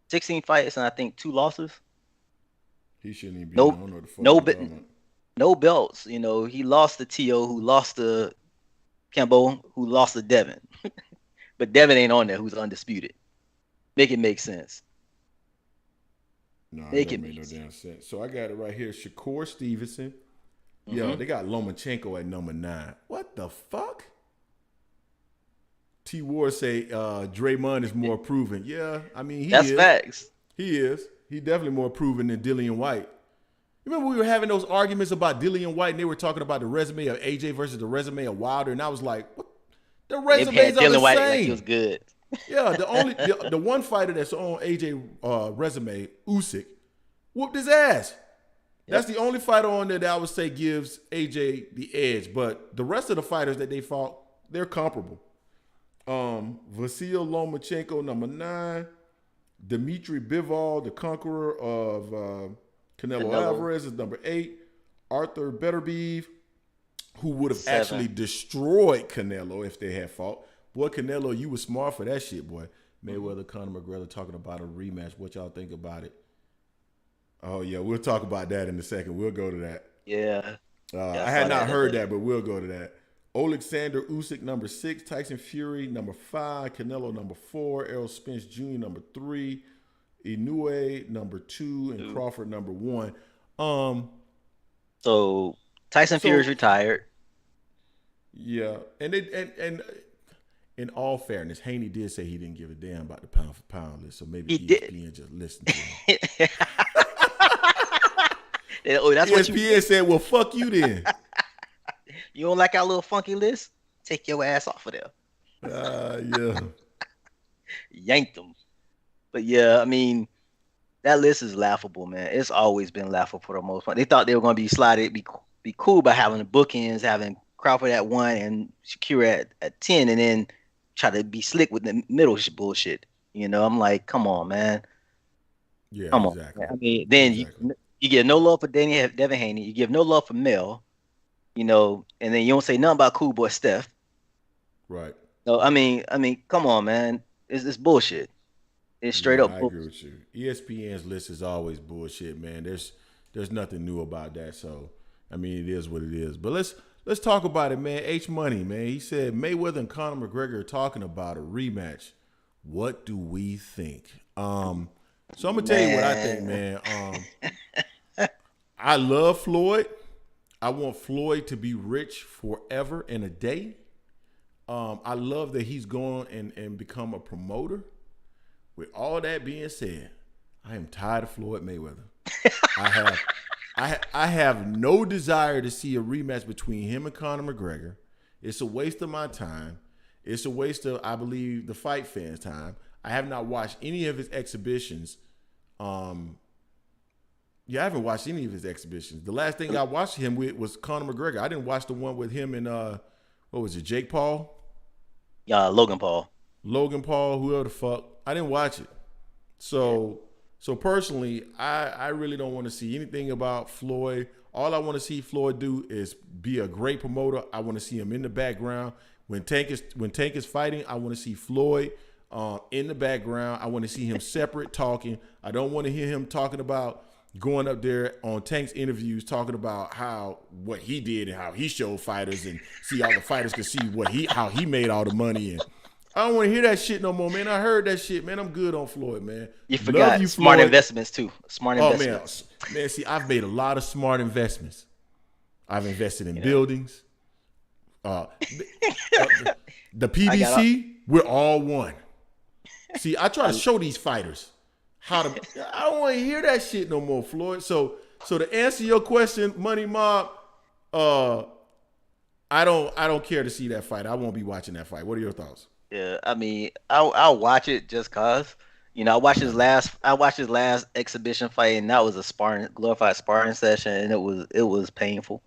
16 fights and I think 2 losses. He shouldn't even be in. I No, don't know what the fuck no, you talking about. no belts. He lost to To, who lost to Campbell, who lost to Devin. But Devin ain't on there, who's undisputed. Make it make sense. No, it Make don't it make no make sense. damn sense. So I got it right here. Shakur Stevenson. Yo, Hmm. they got Lomachenko at number 9. What the fuck? T Ward say Draymond is more proven. Yeah, I mean he That's is. facts. He is. He definitely more proven than Dillian White. Remember we were having those arguments about Dillian White and they were talking about the resume of AJ versus the resume of Wilder, and I was like, what? The And they had resumes are the Dylan White like he was same. good. Yeah, the one fighter that's on AJ resume, Usyk, whooped his ass. That's Yep. the only fighter on there that I would say gives AJ the edge. But the rest of the fighters that they fought, they're comparable. Vasil Lomachenko, number 9. Dmitry Bivol, the conqueror of Canelo Canelo Alvarez, is number 8. Arthur Beterbiev, who would have actually 7. destroyed Canelo if they had fought. Boy, Canelo, you was smart for that shit, boy. Hmm. Mayweather, Conor McGregor talking about a rematch. What y'all think about it? Oh, yeah, we'll talk about that in a second. We'll go to that. Yeah. Yeah, I I had saw that not heard today. that, but we'll go to that. Alexander Usyk, number 6. Tyson Fury, number 5. Canelo, number 4. Errol Spence Jr., number 3. Inoue, number 2. And Dude. Crawford, number 1. Um, So Tyson Fury's So retired. yeah, and in all fairness, Haney did say he didn't give a damn about the pound for pound list, so maybe He did. ESPN just listened to him. Oh, that's what you ESPN said, "Well, fuck you then." you don't like our little funky list? Take your ass off of there. Yeah, Yanked them. But yeah, I mean, that list is laughable, man. It's always been laughable for the most part. They thought they were going to be slided, be cool by having the bookends, having Crawford at 1 and Shakira at 10, and then try to be slick with the middle bullshit. I'm like, come on, man. yeah, Come on. exactly, Man. I mean, then exactly. you give no love for Devin Haney. You give no love for Mel, and then you don't say nothing about Cool Boy Steph. Right. No, I mean, come on, man. It's bullshit. It's straight Yeah, up I bullshit. agree with you. ESPN's list is always bullshit, man. There's nothing new about that. So I mean, it is what it is. But let's talk about it, man. H Money, man. He said Mayweather and Conor McGregor are talking about a rematch. What do we think? So I'm gonna tell you what I think, Man. man. I love Floyd. I want Floyd to be rich forever and a day. I love that he's going and become a promoter. With all that being said, I am tired of Floyd Mayweather. I have I have no desire to see a rematch between him and Conor McGregor. It's a waste of my time. It's a waste of, I believe, the fight fans' time. I have not watched any of his exhibitions. Yeah, I haven't watched any of his exhibitions. The last thing I watched him with was Conor McGregor. I didn't watch the one with him and what was it, Jake Paul? Yeah, Logan Paul. Logan Paul, whoever the fuck. I didn't watch it. Yeah. So personally, I really don't want to see anything about Floyd. All I want to see Floyd do is be a great promoter. I want to see him in the background. When Tank is fighting, I want to see Floyd in the background. I want to see him separate talking. I don't want to hear him talking about going up there on Tank's interviews talking about what he did and how he showed fighters and see how the fighters could see how he made all the money. And I don't want to hear that shit no more, man. I heard that shit, man. I'm good on Floyd, man. You Love forgot you, smart Floyd. investments too. Smart Oh man, investments. man. See, I've made a lot of smart investments. I've invested in You know, buildings. The I got PBC, we're all one. See, I try to show these fighters how to. I don't want to hear that shit no more, Floyd. So to answer your question, Money Mob, I don't care to see that fight. I won't be watching that fight. What are your thoughts? yeah. I mean, I'll watch it just cause. I watched his last exhibition fight, and that was a glorified sparring session, and it was painful.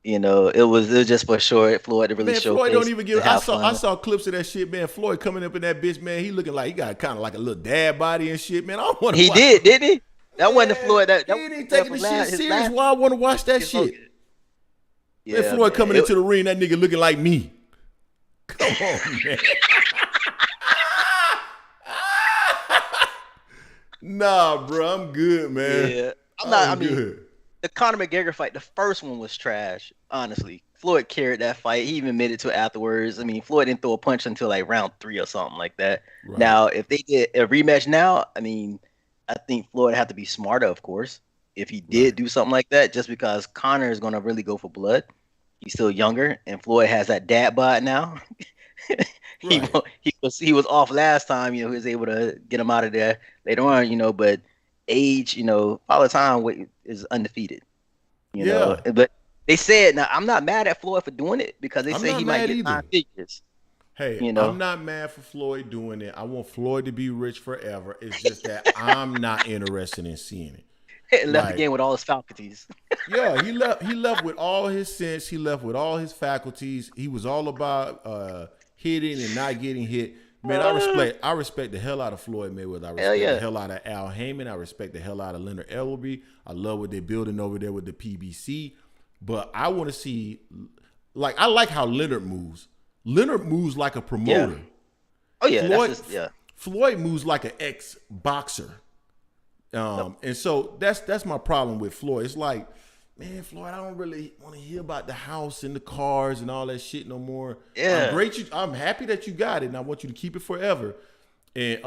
It was just for sure Floyd to really Man, Floyd don't showcase even to give. I have saw I fun. saw clips of that shit, man. Floyd coming up in that bitch, man. He looking like he got kind of like a little dad body and shit, man. I don't want to He watch. did, didn't he? That wasn't the Man, Floyd. That he was ain't Floyd taking from the shit his serious. last Why I want to watch that against shit? Logan. Man, Yeah, Floyd man. coming into the ring, that nigga looking like me. Come on, man. Nah, bro, I'm good, man. Yeah. I'm not. I I'm mean, good. the Conor McGregor fight, the first one was trash. Honestly, Floyd carried that fight. He even admitted to it afterwards. I mean, Floyd didn't throw a punch until like round 3 or something like that. Right, Now, if they did a rematch now, I mean, I think Floyd had to be smarter, of course, if he right, did do something like that, just because Conor is gonna really go for blood. He's still younger, and Floyd has that dad bod now. he right. he was off last time. He was able to get him out of there later on. But age, all the time is undefeated. Yeah, But they said now I'm not mad at Floyd for doing it because they I'm say not he might mad get either. 9 figures. Hey, You I'm know, not mad for Floyd doing it. I want Floyd to be rich forever. It's just that I'm not interested in seeing it. and left the Like, game with all his faculties. yeah, he left with all his sense. He left with all his faculties. He was all about hitting and not getting hit. Man, I respect the hell out of Floyd Mayweather. I Hell respect the yeah. hell out of Al Heyman. I respect the hell out of Leonard Ellerbe. I love what they're building over there with the PBC. But I want to see, like, I like how Leonard moves. Leonard moves like a Yeah. promoter. Oh yeah, that's Floyd just yeah. Floyd moves like an ex boxer. Yep. And so that's my problem with Floyd. It's like, man, Floyd, I don't really want to hear about the house and the cars and all that shit no more. Yeah. I'm happy that you got it, and I want you to keep it forever. And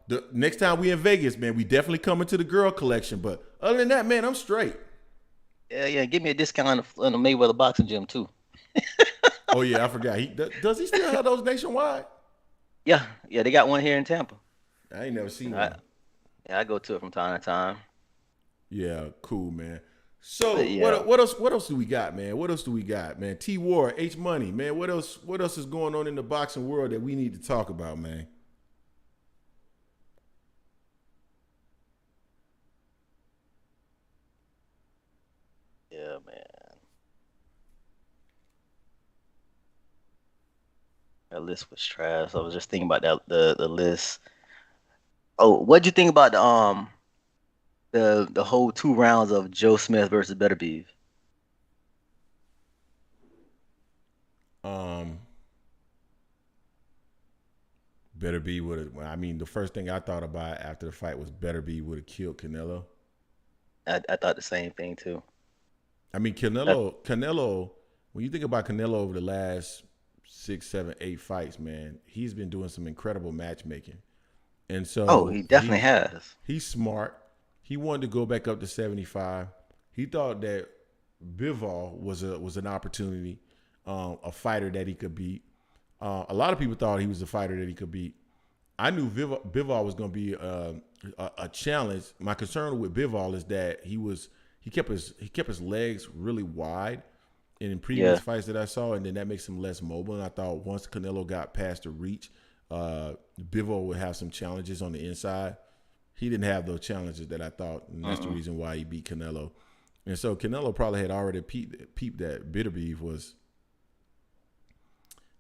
the next time we in Vegas, man, we definitely coming to the girl collection. But other than that, man, I'm straight. Yeah, yeah. Give me a discount on the Mayweather boxing gym too. Oh yeah, I forgot. Does he still have those nationwide? Yeah, yeah. They got one here in Tampa. I ain't never You seen know, one. yeah, I go to it from time to time. Yeah, cool, man. But So yeah, what else do we got, man? What else do we got, man? T War, H Money, man. What else is going on in the boxing world that we need to talk about, man? yeah, man. That list was trash. I was just thinking about that the list. Oh, what'd you think about the whole 2 rounds of Joe Smith versus Better Beef? Um, Better be would have. I mean, the first thing I thought about after the fight was Better be would have killed Canelo. I thought the same thing too. I mean, That, Canelo. When you think about Canelo over the last 6, 7, 8 fights, man, he's been doing some incredible matchmaking, and oh, so he definitely has. he's smart. He wanted to go back up to 75. He thought that Bivol was an opportunity, a fighter that he could beat. A lot of people thought he was a fighter that he could beat. I knew Bivol was going to be a challenge. My concern with Bivol is that he kept his legs really wide in previous Yeah. fights that I saw, and then that makes him less mobile. And I thought once Canelo got past the reach, Bivol would have some challenges on the inside. He didn't have those challenges that I thought, and that's the Mm-mm. reason why he beat Canelo. And so Canelo probably had already peeped that Bitter Beef was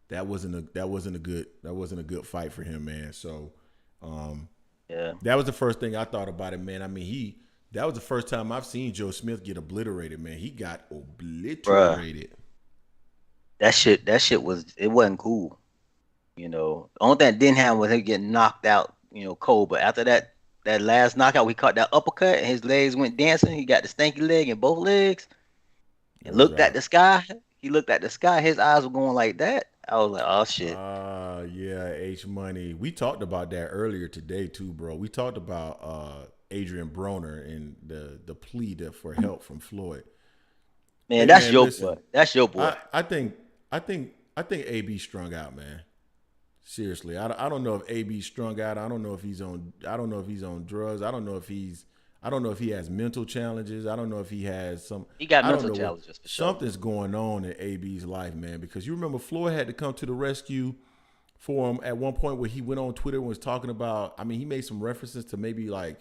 that wasn't a good fight for him, man. So um, Yeah. that was the first thing I thought about it, man. I mean, that was the first time I've seen Joe Smith get obliterated, man. He got Bruh. obliterated. That shit was it wasn't cool. The only thing that didn't happen was him getting knocked out, cold. But after that last knockout, we caught that uppercut and his legs went dancing. He got the stanky leg in both legs It and was looked at the sky. He looked at the sky. His eyes were going like that. I was like, oh shit. yeah, H Money. We talked about that earlier today too, bro. We talked about Adrian Broner and the plea for help from Floyd. Man, Hey that's man, your boy. listen. That's your boy. I think AB strung out, man. Seriously, I don't know if AB strung out. I don't know if he's on. I don't know if he's on drugs. I don't know if he's. I don't know if he has mental challenges. I don't know if he has some. He got I don't mental know what. challenges for sure. Something's going on in AB's life, man. Because you remember Floyd had to come to the rescue for him at one point where he went on Twitter and was talking about. I mean, he made some references to maybe like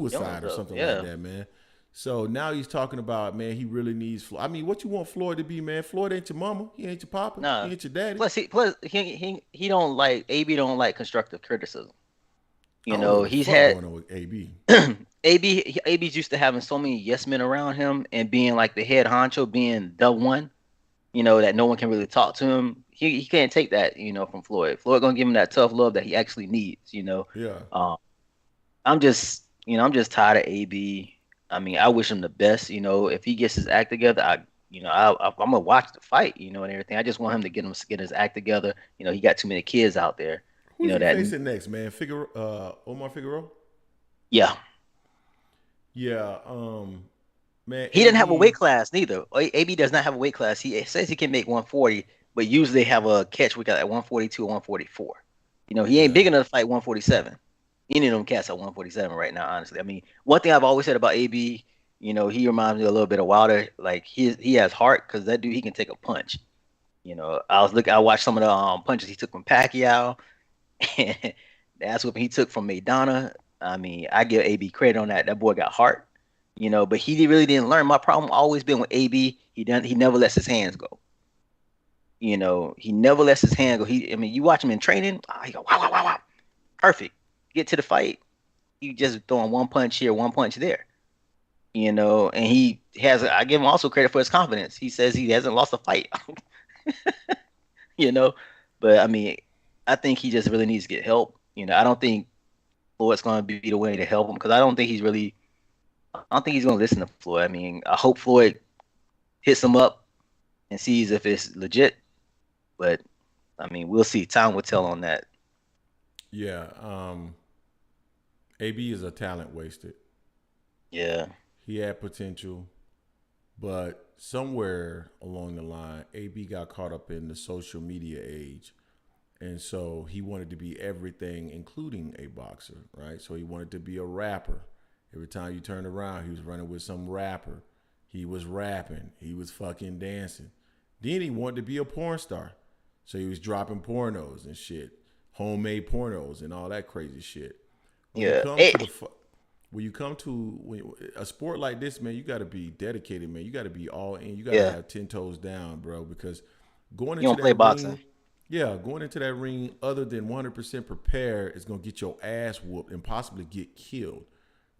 Young suicide or stuff. something like Yeah. that, man. So now he's talking about, man, he really needs Floyd. I mean, what you want Floyd to be, man? Floyd ain't your mama. He ain't your papa. He Nah. ain't your daddy. Plus he don't like AB don't like constructive criticism. I don't know what the He's fuck had going on with AB. AB's used to having so many yes men around him and being like the head honcho, being the one, that no one can really talk to him. He can't take that, from Floyd. Floyd gonna give him that tough love that he actually needs. Yeah. Um, I'm just tired of AB. I mean, I wish him the best. If he gets his act together, I'm gonna watch the fight, and everything. I just want him to get his act together. He got too many kids out there. Who's he That facing next, man? Omar Figueroa? yeah. Yeah. Man, He didn't have a weight AB. class neither. AB does not have a weight class. He says he can make 140, but usually they have a catch weight at 142 or 144. He ain't Yeah. big enough to fight 147. Any of them cats at 147 right now, honestly. I mean, one thing I've always said about AB, he reminds me a little bit of Wilder. Like he has heart because that dude he can take a punch. I watched some of the punches he took from Pacquiao, and that's what he took from Maidana. I mean, I give AB credit on that. That boy got heart. But he really didn't learn. My problem always been with AB. He never lets his hands go. He never lets his hand go. I mean, you watch him in training. Oh, he go wow wow wow wow, perfect. Get to the fight, he just throwing one punch here, one punch there. And he has. I give him also credit for his confidence. He says he hasn't lost a fight. you know, but I mean, I think he just really needs to get help. I don't think Floyd's going to be the way to help him because I don't think he's really. I don't think he's going to listen to Floyd. I mean, I hope Floyd hits him up and sees if it's legit. But I mean, we'll see. Time will tell on that. Yeah. AB is a talent wasted. Yeah. He had potential. But somewhere along the line, AB got caught up in the social media age. And so he wanted to be everything, including a boxer, right? So he wanted to be a rapper. Every time you turned around, he was running with some rapper. He was rapping. He was fucking dancing. Then he wanted to be a porn star. So he was dropping pornos and shit, homemade pornos and all that crazy shit. When you Yeah. come Hey, to the when you come to a sport like this, man, you got to be dedicated, man. You got to be all in. You got to yeah. have 10 toes down, bro, because going You into don't play that boxing. ring, yeah, going into that ring other than 100% prepared is going to get your ass whooped and possibly get killed,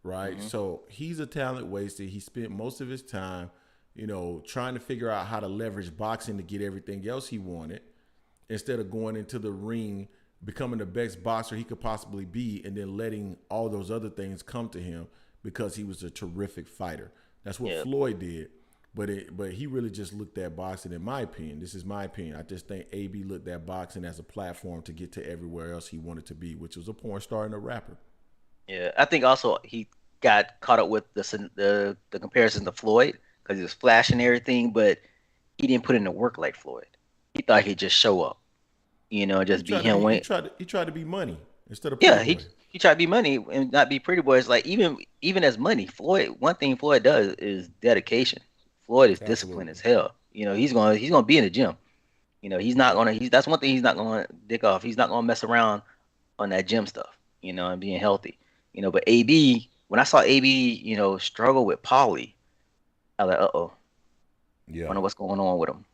right? Hmm. So he's a talent wasted. He spent most of his time, trying to figure out how to leverage boxing to get everything else he wanted instead of going into the ring, becoming the best boxer he could possibly be, and then letting all those other things come to him because he was a terrific fighter. That's what Yeah. Floyd did. But he really just looked at boxing, in my opinion. This is my opinion. I just think AB looked at boxing as a platform to get to everywhere else he wanted to be, which was a porn star and a rapper. Yeah. I think also he got caught up with the comparison to Floyd because he was flashing everything, but he didn't put in the work like Floyd. He thought he'd just show up, He just be tried to him. be he When tried to, he tried to be money instead of pretty Yeah, boy. he tried to be money and not be pretty boy. It's like even as money, Floyd. One thing Floyd does is dedication. Floyd is disciplined Absolutely. as hell. He's gonna be in the gym. He's not gonna. He's That's one thing he's not gonna dick off. He's not gonna mess around on that gym stuff. And being healthy. But AB, when I saw AB, struggle with Polly, I was like, uh-oh, Yeah. wonder what's going on with him.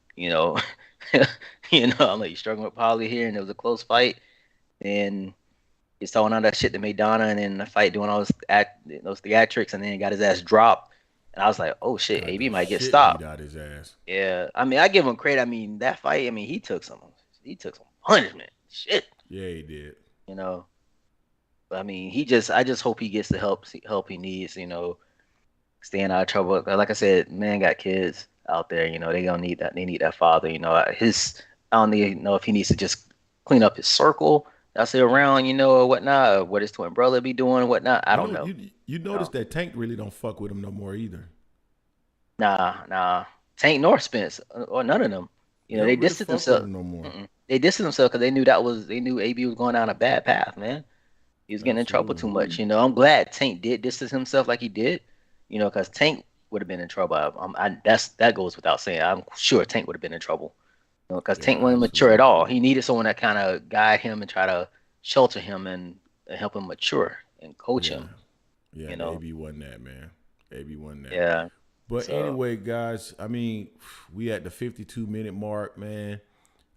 I'm like, you struggling with Polly here, and it was a close fight, and he's throwing all that shit to Madonna, and then the fight doing all those theatrics, and then got his ass dropped. And I was like, oh shit, Got AB the might get shit beat stopped. out his ass. Yeah, I mean, I give him credit. I mean, that fight, I mean, he took some punishment. Shit, Yeah, he did. you know. But I mean, I just hope he gets the help he needs. Staying out of trouble. Like I said, man got kids out there. They gonna need that. They need that father. I don't even know if he needs to just clean up his circle that's around, or whatnot, or what his twin brother be doing, or whatnot. I You don't know, know. you You notice know, that Tank really don't fuck with him no more either. nah. Tank nor Spence or none of them. They They don't really distanced fuck with themselves. him no more. They distanced themselves because they knew AB was going down a bad path, man. He was getting in trouble Absolutely. too much. I'm glad Tank did distance himself like he did. Because Tank would have been in trouble. That goes without saying. I'm sure Tank would have been in trouble. Because Yeah, Tank wasn't mature at absolutely. all. He needed someone that kind of guide him and try to shelter him and help him mature and coach Yeah. him. Yeah, You and know. AB wasn't that, man. AB wasn't that. Yeah. But So anyway, guys, I mean, we at the 52-minute mark, man.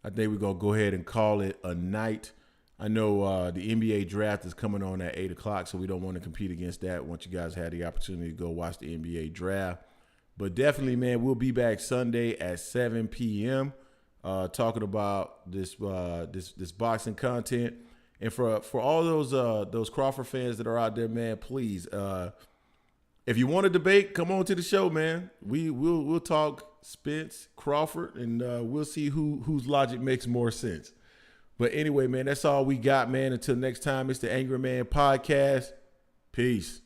I think we're gonna go ahead and call it a night. I know the NBA draft is coming on at 8 o'clock, so we don't want to compete against that once you guys had the opportunity to go watch the NBA draft. But definitely, man, we'll be back Sunday at 7 p.m. Talking about this boxing content. And for all those Crawford fans that are out there, man, please, if you want to debate, come on to the show, man. We'll talk Spence, Crawford, and we'll see whose logic makes more sense. But anyway, man, that's all we got, man. Until next time, it's the Angry Man Podcast. Peace.